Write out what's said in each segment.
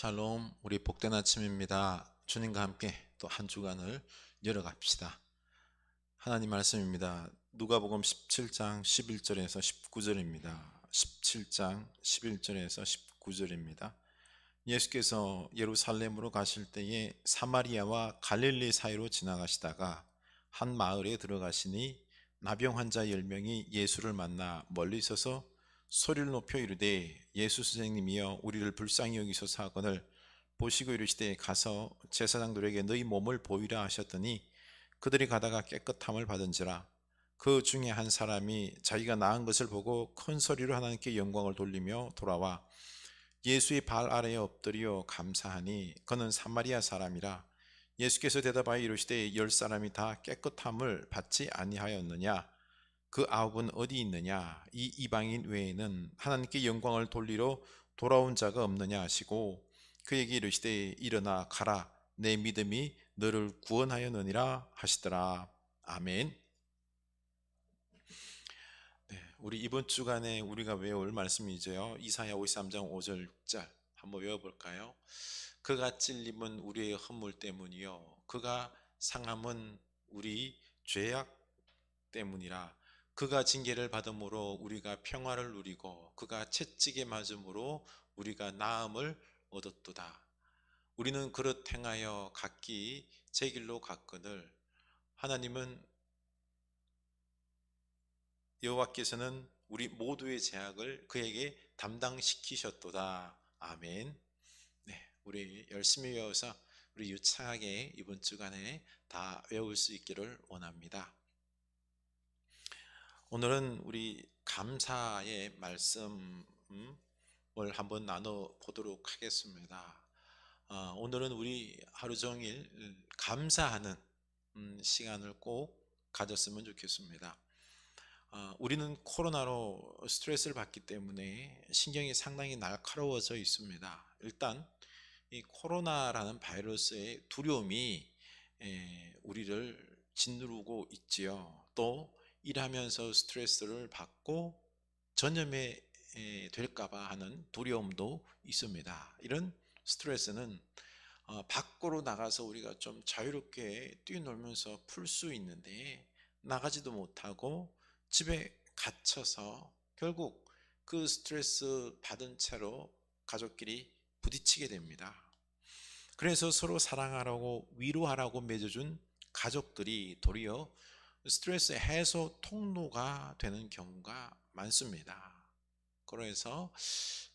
샬롬, 우리 복된 아침입니다. 주님과 함께 또 한 주간을 열어갑시다. 하나님 말씀입니다. 누가복음 17장 11절에서 19절입니다. 17장 11절에서 19절입니다. 예수께서 예루살렘으로 가실 때에 사마리아와 갈릴리 사이로 지나가시다가 한 마을에 들어가시니 나병 환자 10명이 예수를 만나 멀리 서서 소리를 높여 이르되 예수 선생님이여 우리를 불쌍히 여기소서 하거늘 보시고 이르시되 가서 제사장들에게 너희 몸을 보이라 하셨더니 그들이 가다가 깨끗함을 받은지라. 그 중에 한 사람이 자기가 나은 것을 보고 큰 소리로 하나님께 영광을 돌리며 돌아와 예수의 발 아래에 엎드려 감사하니 그는 사마리아 사람이라. 예수께서 대답하여 이르시되 10사람이 다 깨끗함을 받지 아니하였느냐? 그 9은 어디 있느냐? 이 이방인 외에는 하나님께 영광을 돌리러 돌아온 자가 없느냐 하시고 그에게 이르시되 일어나 가라, 내 믿음이 너를 구원하였느니라 하시더라. 아멘. 우리 이번 주간에 우리가 외울 말씀이죠. 이사야 53장 5절 6절 한번 외워볼까요? 그가 찔림은 우리의 허물 때문이요 그가 상함은 우리 죄악 때문이라. 그가 징계를 받음으로 우리가 평화를 누리고 그가 채찍에 맞음으로 우리가 나음을 얻었도다. 우리는 그릇 행하여 각기 제 길로 갔거늘 하나님은 여호와께서는 우리 모두의 죄악을 그에게 담당시키셨도다. 아멘. 우리 열심히 외워서 우리 유창하게 이번 주간에 다 외울 수 있기를 원합니다. 오늘은 우리 감사의 말씀을 한번 나눠 보도록 하겠습니다. 오늘은 우리 하루 종일 감사하는 시간을 꼭 가졌으면 좋겠습니다. 우리는 코로나로 스트레스를 받기 때문에 신경이 상당히 날카로워져 있습니다. 일단 이 코로나라는 바이러스의 두려움이 우리를 짓누르고 있지요. 또 일하면서 스트레스를 받고 전염이 될까봐 하는 두려움도 있습니다. 이런 스트레스는 밖으로 나가서 우리가 좀 자유롭게 뛰놀면서 풀 수 있는데 나가지도 못하고 집에 갇혀서 결국 그 스트레스 받은 채로 가족끼리 부딪히게 됩니다. 그래서 서로 사랑하라고 위로하라고 맺어준 가족들이 도리어 스트레스 해소 통로가 되는 경우가 많습니다. 그래서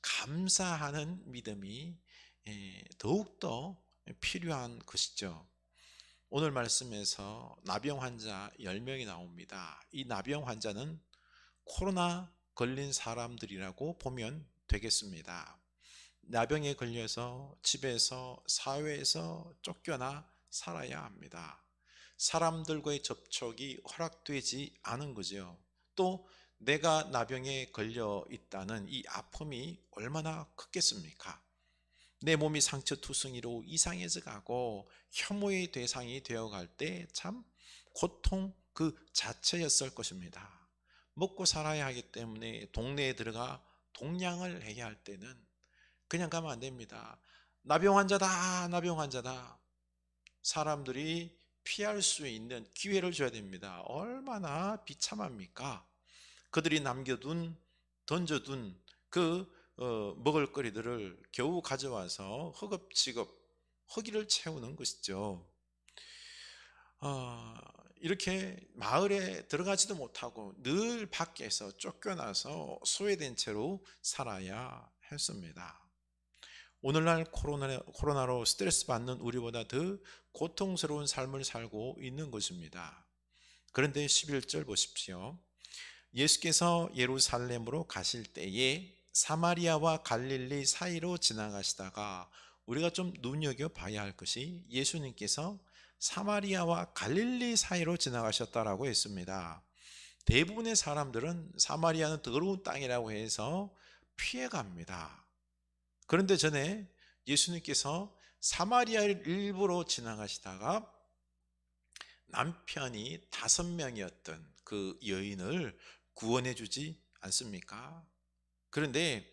감사하는 믿음이 더욱더 필요한 것이죠. 오늘 말씀에서 나병 환자 10명이 나옵니다. 이 나병 환자는 코로나 걸린 사람들이라고 보면 되겠습니다. 나병에 걸려서 집에서 사회에서 쫓겨나 살아야 합니다. 사람들과의 접촉이 허락되지 않은 거죠. 또 내가 나병에 걸려 있다는 이 아픔이 얼마나 크겠습니까? 내 몸이 상처투성이로 이상해져 가고 혐오의 대상이 되어갈 때 참 고통 그 자체였을 것입니다. 먹고 살아야 하기 때문에 동네에 들어가 동냥을 해야 할 때는 그냥 가면 안 됩니다. 나병 환자다, 나병 환자다. 사람들이 피할 수 있는 기회를 줘야 됩니다. 얼마나 비참합니까? 그들이 남겨둔, 던져둔 그 먹을거리들을 겨우 가져와서 허겁지겁 허기를 채우는 것이죠. 이렇게 마을에 들어가지도 못하고 늘 밖에서 쫓겨나서 소외된 채로 살아야 했습니다. 오늘날 코로나로 스트레스 받는 우리보다 더 고통스러운 삶을 살고 있는 것입니다. 그런데 11절 보십시오. 예수께서 예루살렘으로 가실 때에 사마리아와 갈릴리 사이로 지나가시다가 우리가 좀 눈여겨봐야 할 것이 예수님께서 사마리아와 갈릴리 사이로 지나가셨다라고 했습니다. 대부분의 사람들은 사마리아는 더러운 땅이라고 해서 피해갑니다. 그런데 전에 예수님께서 사마리아를 일부러 지나가시다가 남편이 5명이었던 그 여인을 구원해 주지 않습니까? 그런데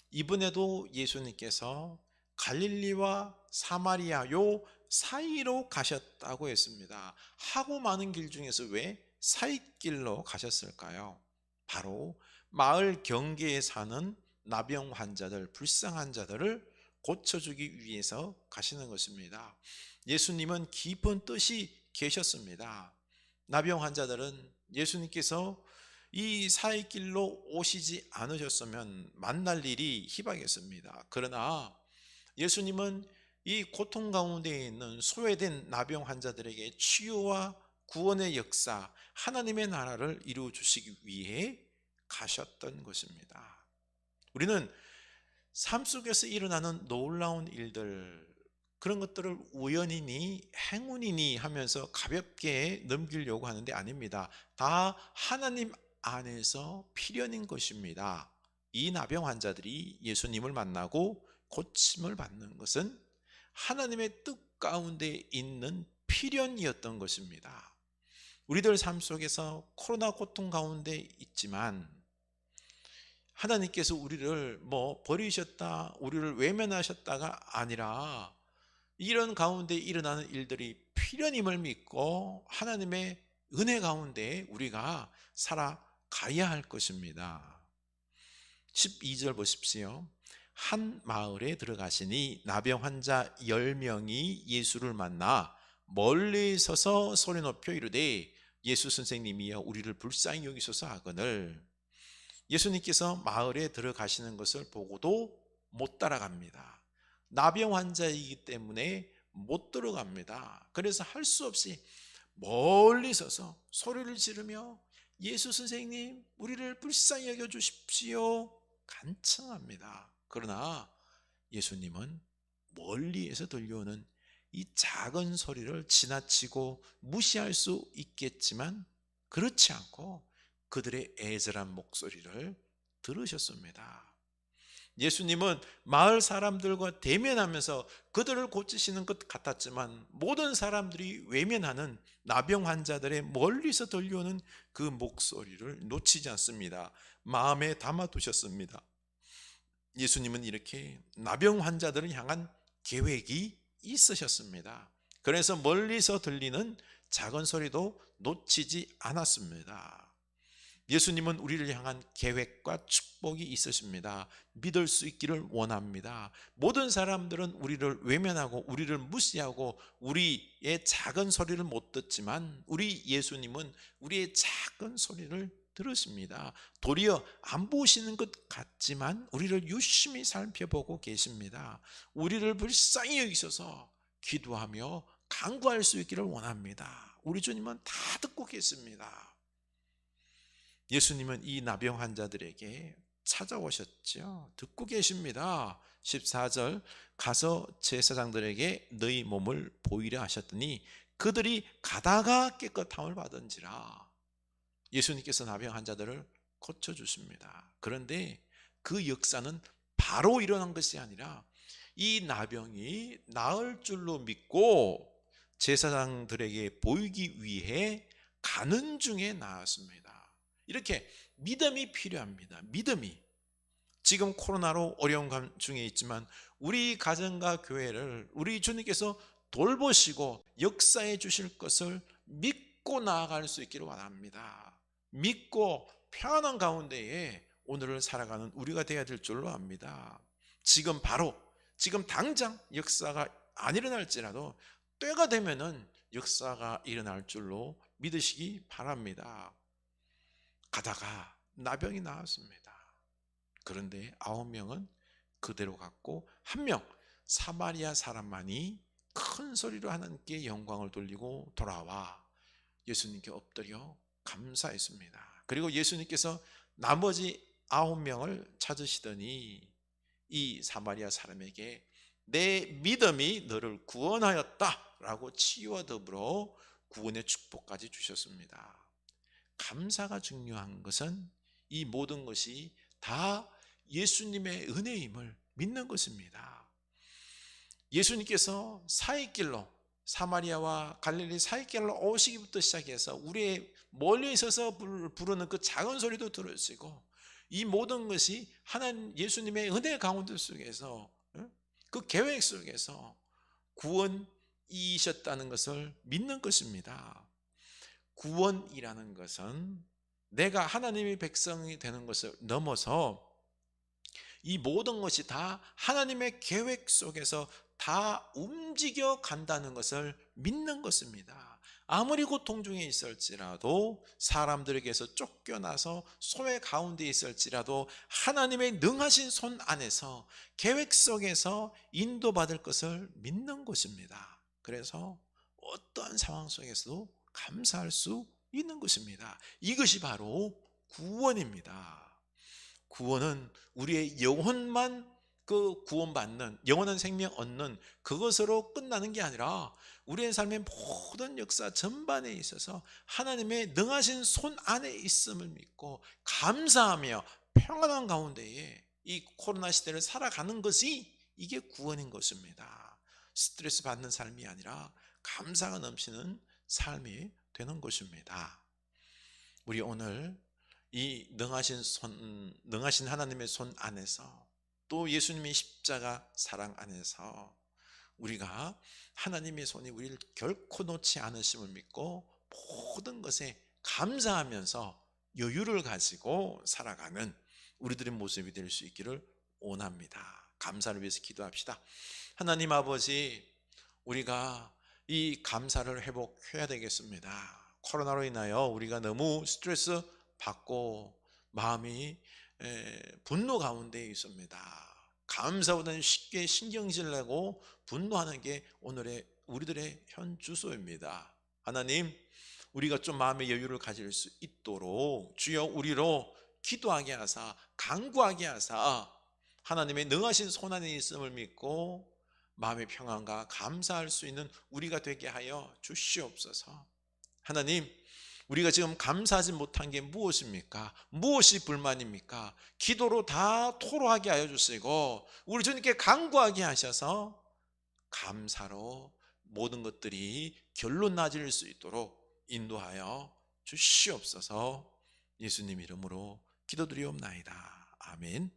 이번에도 예수님께서 갈릴리와 사마리아 요 사이로 가셨다고 했습니다. 하고 많은 길 중에서 왜 사이길로 가셨을까요? 바로 마을 경계에 사는 나병 환자들, 불쌍한 자들을 고쳐주기 위해서 가시는 것입니다. 예수님은 깊은 뜻이 계셨습니다. 나병 환자들은 예수님께서 이 사이길로 오시지 않으셨으면 만날 일이 희박했습니다. 그러나 예수님은 이 고통 가운데 있는 소외된 나병 환자들에게 치유와 구원의 역사, 하나님의 나라를 이루어 주시기 위해 가셨던 것입니다. 우리는 삶 속에서 일어나는 놀라운 일들, 그런 것들을 우연이니 행운이니 하면서 가볍게 넘기려고 하는데 아닙니다. 다 하나님 안에서 필연인 것입니다. 이 나병 환자들이 예수님을 만나고 고침을 받는 것은 하나님의 뜻 가운데 있는 필연이었던 것입니다. 우리들 삶 속에서 코로나 고통 가운데 있지만 하나님께서 우리를 버리셨다, 우리를 외면하셨다가 아니라 이런 가운데 일어나는 일들이 필연임을 믿고 하나님의 은혜 가운데 우리가 살아가야 할 것입니다. 12절 보십시오. 한 마을에 들어가시니 나병 환자 10명이 예수를 만나 멀리 서서 소리 높여 이르되 예수 선생님이여 우리를 불쌍히 여기소서 하거늘. 예수님께서 마을에 들어가시는 것을 보고도 못 따라갑니다. 나병 환자이기 때문에 못 들어갑니다. 그래서 할 수 없이 멀리 서서 소리를 지르며 예수 선생님 우리를 불쌍히 여겨 주십시오 간청합니다. 그러나 예수님은 멀리에서 들려오는 이 작은 소리를 지나치고 무시할 수 있겠지만 그렇지 않고 그들의 애절한 목소리를 들으셨습니다. 예수님은 마을 사람들과 대면하면서 그들을 고치시는 것 같았지만 모든 사람들이 외면하는 나병 환자들의 멀리서 들려오는 그 목소리를 놓치지 않습니다. 마음에 담아두셨습니다. 예수님은 이렇게 나병 환자들을 향한 계획이 있으셨습니다. 그래서 멀리서 들리는 작은 소리도 놓치지 않았습니다. 예수님은 우리를 향한 계획과 축복이 있으십니다. 믿을 수 있기를 원합니다. 모든 사람들은 우리를 외면하고 우리를 무시하고 우리의 작은 소리를 못 듣지만 우리 예수님은 우리의 작은 소리를 들으십니다. 도리어 안 보시는 것 같지만 우리를 유심히 살펴보고 계십니다. 우리를 불쌍히 여기셔서 기도하며 간구할 수 있기를 원합니다. 우리 주님은 다 듣고 계십니다. 예수님은 이 나병 환자들에게 찾아오셨죠. 듣고 계십니다. 14절 가서 제사장들에게 너희 몸을 보이려 하셨더니 그들이 가다가 깨끗함을 받은지라. 예수님께서 나병 환자들을 고쳐주십니다. 그런데 그 역사는 바로 일어난 것이 아니라 이 나병이 나을 줄로 믿고 제사장들에게 보이기 위해 가는 중에 나았습니다. 이렇게 믿음이 필요합니다. 믿음이. 지금 코로나로 어려운 중에 있지만 우리 가정과 교회를 우리 주님께서 돌보시고 역사해 주실 것을 믿고 나아갈 수 있기를 원합니다. 믿고 평안한 가운데에 오늘을 살아가는 우리가 되어야 될 줄로 압니다. 지금 바로 지금 당장 역사가 안 일어날지라도 때가 되면은 역사가 일어날 줄로 믿으시기 바랍니다. 가다가 나병이 나왔습니다. 그런데 9명은 그대로 갔고 1명 사마리아 사람만이 큰 소리로 하나님께 영광을 돌리고 돌아와 예수님께 엎드려 감사했습니다. 그리고 예수님께서 나머지 9명을 찾으시더니 이 사마리아 사람에게 내 믿음이 너를 구원하였다 라고 치유와 더불어 구원의 축복까지 주셨습니다. 감사가 중요한 것은 이 모든 것이 다 예수님의 은혜임을 믿는 것입니다. 예수님께서 사이길로 사마리아와 갈릴리 사이길로 오시기부터 시작해서 우리의 멀리 있어서 부르는 그 작은 소리도 들으시고 이 모든 것이 하나님 예수님의 은혜 가운데 속에서 그 계획 속에서 구원이셨다는 것을 믿는 것입니다. 구원이라는 것은 내가 하나님의 백성이 되는 것을 넘어서 이 모든 것이 다 하나님의 계획 속에서 다 움직여 간다는 것을 믿는 것입니다. 아무리 고통 중에 있을지라도, 사람들에게서 쫓겨나서 소외 가운데 있을지라도 하나님의 능하신 손 안에서 계획 속에서 인도받을 것을 믿는 것입니다. 그래서 어떠한 상황 속에서도 감사할 수 있는 것입니다. 이것이 바로 구원입니다. 구원은 우리의 영혼만 구원받는, 영원한 생명 얻는 그것으로 끝나는 게 아니라 우리의 삶의 모든 역사 전반에 있어서 하나님의 능하신 손 안에 있음을 믿고 감사하며 평안한 가운데에 이 코로나 시대를 살아가는 것이, 이게 구원인 것입니다. 스트레스 받는 삶이 아니라 감사가 넘치는 삶이 되는 것입니다. 우리 오늘 이 능하신 하나님의 손 안에서, 또 예수님의 십자가 사랑 안에서 우리가 하나님의 손이 우리를 결코 놓지 않으심을 믿고 모든 것에 감사하면서 여유를 가지고 살아가는 우리들의 모습이 될 수 있기를 원합니다. 감사를 위해서 기도합시다. 하나님 아버지, 우리가 이 감사를 회복해야 되겠습니다. 코로나로 인하여 우리가 너무 스트레스 받고 마음이 분노 가운데 있습니다. 감사보다는 쉽게 신경질 내고 분노하는 게 오늘의 우리들의 현 주소입니다. 하나님, 우리가 좀 마음의 여유를 가질 수 있도록 주여 우리로 기도하게 하사, 간구하게 하사, 하나님의 능하신 손안에 있음을 믿고 마음의 평안과 감사할 수 있는 우리가 되게 하여 주시옵소서. 하나님, 우리가 지금 감사하지 못한 게 무엇입니까? 무엇이 불만입니까? 기도로 다 토로하게 하여 주시고 우리 주님께 간구하게 하셔서 감사로 모든 것들이 결론 나질 수 있도록 인도하여 주시옵소서. 예수님 이름으로 기도드리옵나이다. 아멘.